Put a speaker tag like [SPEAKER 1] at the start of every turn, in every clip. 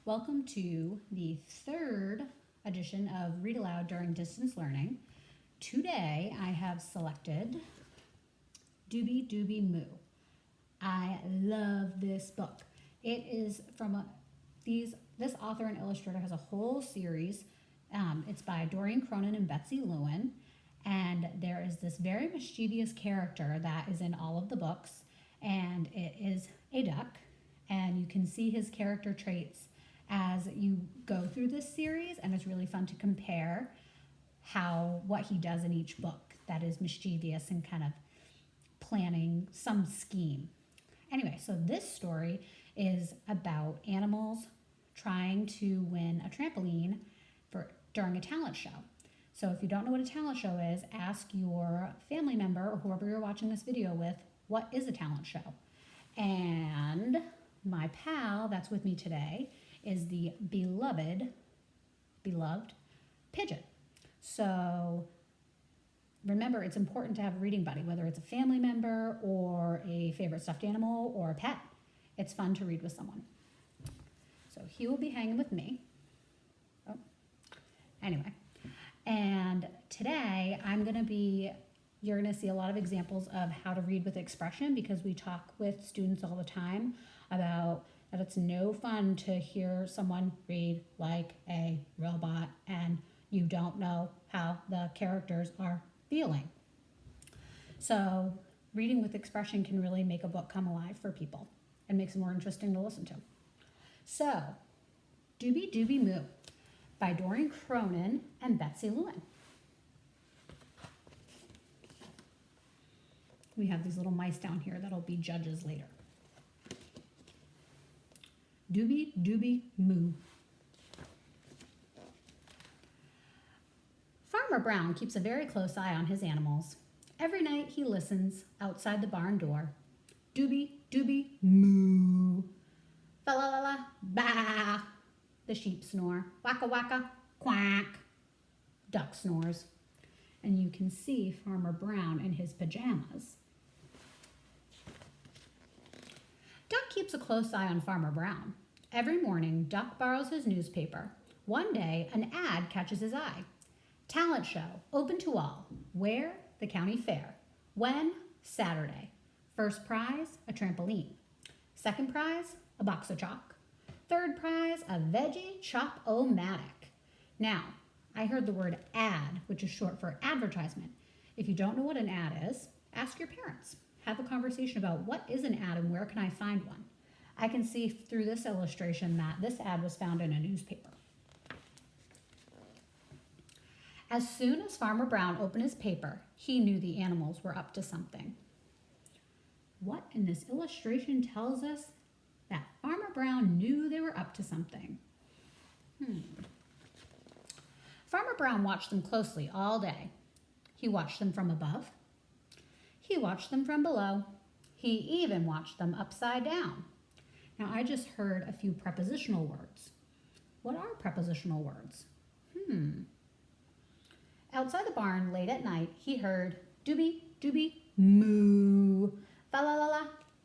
[SPEAKER 1] Welcome to the third edition of Read Aloud during distance learning. Today I have selected Dooby Dooby Moo. I love this book. It is from this author and illustrator has a whole series. It's by Doreen, Cronin, and Betsy, Lewin. And there is this very mischievous character that is in all of the books, and it is a duck. And you can see his character traits as you go through this series, and it's really fun to compare what he does in each book that is mischievous and kind of planning some scheme. Anyway, so this story is about animals trying to win a trampoline during a talent show. So if you don't know what a talent show is, ask your family member or whoever you're watching this video with, what is a talent show? And my pal that's with me today is the beloved pigeon. So remember, it's important to have a reading buddy, whether it's a family member or a favorite stuffed animal or a pet. It's fun to read with someone. So he will be hanging with me. Oh, anyway. And today you're going to see a lot of examples of how to read with expression, because we talk with students all the time about that it's no fun to hear someone read like a robot and you don't know how the characters are feeling. So reading with expression can really make a book come alive for people and makes it more interesting to listen to. So, Dooby Dooby Moo by Doreen, Cronin, and Betsy, Lewin. We have these little mice down here that'll be judges later. Dooby Dooby Moo. Farmer Brown keeps a very close eye on his animals. Every night he listens outside the barn door. Dooby Dooby Moo. Fa la la la, ba. The sheep snore. Waka waka, quack. Duck snores. And you can see Farmer Brown in his pajamas. Duck keeps a close eye on Farmer Brown. Every morning, Duck borrows his newspaper. One day, an ad catches his eye. Talent show, open to all. Where? The county fair. When? Saturday. First prize, a trampoline. Second prize, a box of chalk. Third prize, a veggie chop-o-matic. Now, I heard the word ad, which is short for advertisement. If you don't know what an ad is, ask your parents. Have a conversation about what is an ad and where can I find one. I can see through this illustration that this ad was found in a newspaper. As soon as Farmer Brown opened his paper, he knew the animals were up to something. What in this illustration tells us that Farmer Brown knew they were up to something? Farmer Brown watched them closely all day. He watched them from above. He watched them from below. He even watched them upside down. Now, I just heard a few prepositional words. What are prepositional words? Outside the barn late at night, he heard Dooby Dooby Moo, fa la la la,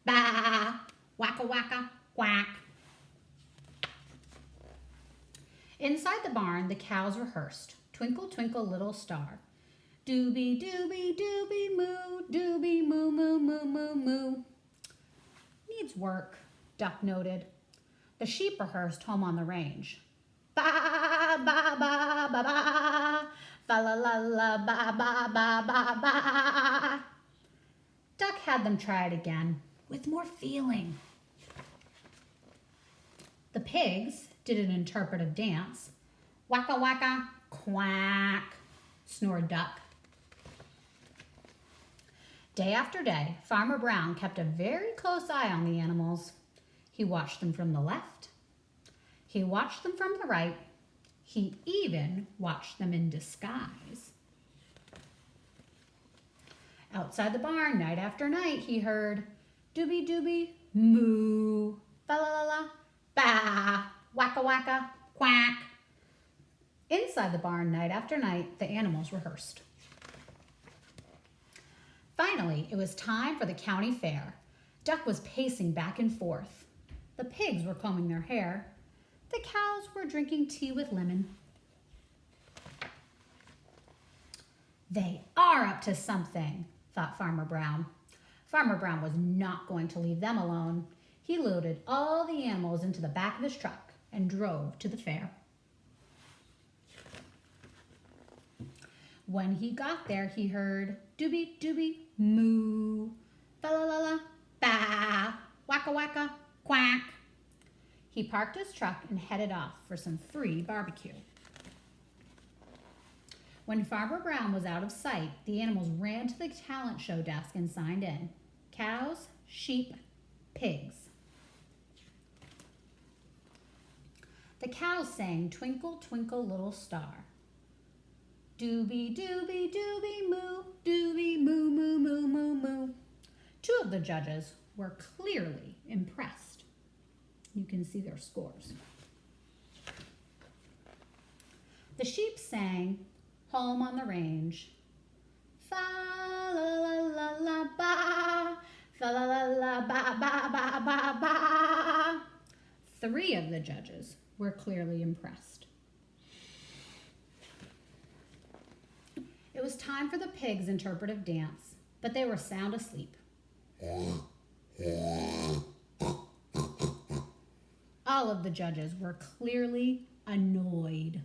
[SPEAKER 1] ba, waka waka, quack. Inside the barn, the cows rehearsed, Twinkle Twinkle Little Star. Dooby Dooby Dooby Moo, Dooby Moo Moo Moo Moo Moo. Needs work, Duck noted. The sheep rehearsed Home on the Range. Ba ba ba ba ba, fa la la la ba ba ba ba ba. Duck had them try it again with more feeling. The pigs did an interpretive dance. Waka waka, quack, snored Duck. Day after day, Farmer Brown kept a very close eye on the animals. He watched them from the left. He watched them from the right. He even watched them in disguise. Outside the barn, night after night, he heard Dooby Dooby Moo, fa la la la, ba, waka waka, quack. Inside the barn, night after night, the animals rehearsed. Finally, it was time for the county fair. Duck was pacing back and forth. The pigs were combing their hair. The cows were drinking tea with lemon. They are up to something, thought Farmer Brown. Farmer Brown was not going to leave them alone. He loaded all the animals into the back of his truck and drove to the fair. When he got there, he heard Dooby, Dooby, moo, fa-la-la-la, ba, wacka, wacka, quack. He parked his truck and headed off for some free barbecue. When Farmer Brown was out of sight, the animals ran to the talent show desk and signed in. Cows, sheep, pigs. The cows sang Twinkle, Twinkle, Little Star. Dooby, dooby, dooby, moo, dooby, moo, moo, moo, moo, moo. Two of the judges were clearly impressed. You can see their scores. The sheep sang Home on the Range. Fa la la la la ba, fa la la la ba ba ba ba ba. Three of the judges were clearly impressed. It was time for the pigs' interpretive dance, but they were sound asleep. All of the judges were clearly annoyed.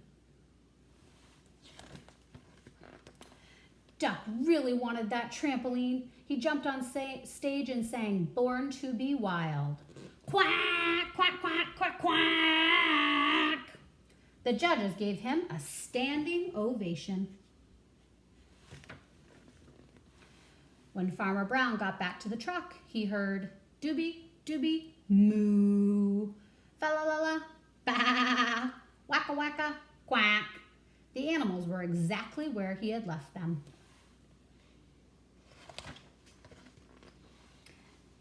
[SPEAKER 1] Duck really wanted that trampoline. He jumped on stage and sang Born to be Wild. Quack, quack, quack, quack, quack. The judges gave him a standing ovation. When Farmer Brown got back to the truck, he heard Dooby, Dooby, moo, fa-la-la-la, ba, wacka, wacka, quack. The animals were exactly where he had left them.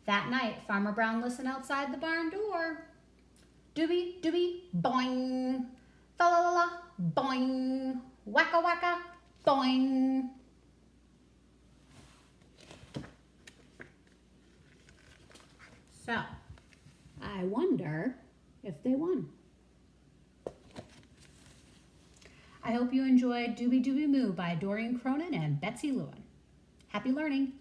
[SPEAKER 1] That night, Farmer Brown listened outside the barn door. Dooby, dooby, boing, fa-la-la-la, boing, wacka, wacka, boing. So, I wonder if they won. I hope you enjoyed Dooby Dooby Moo by Doreen, Cronin, and Betsy, Lewin. Happy learning!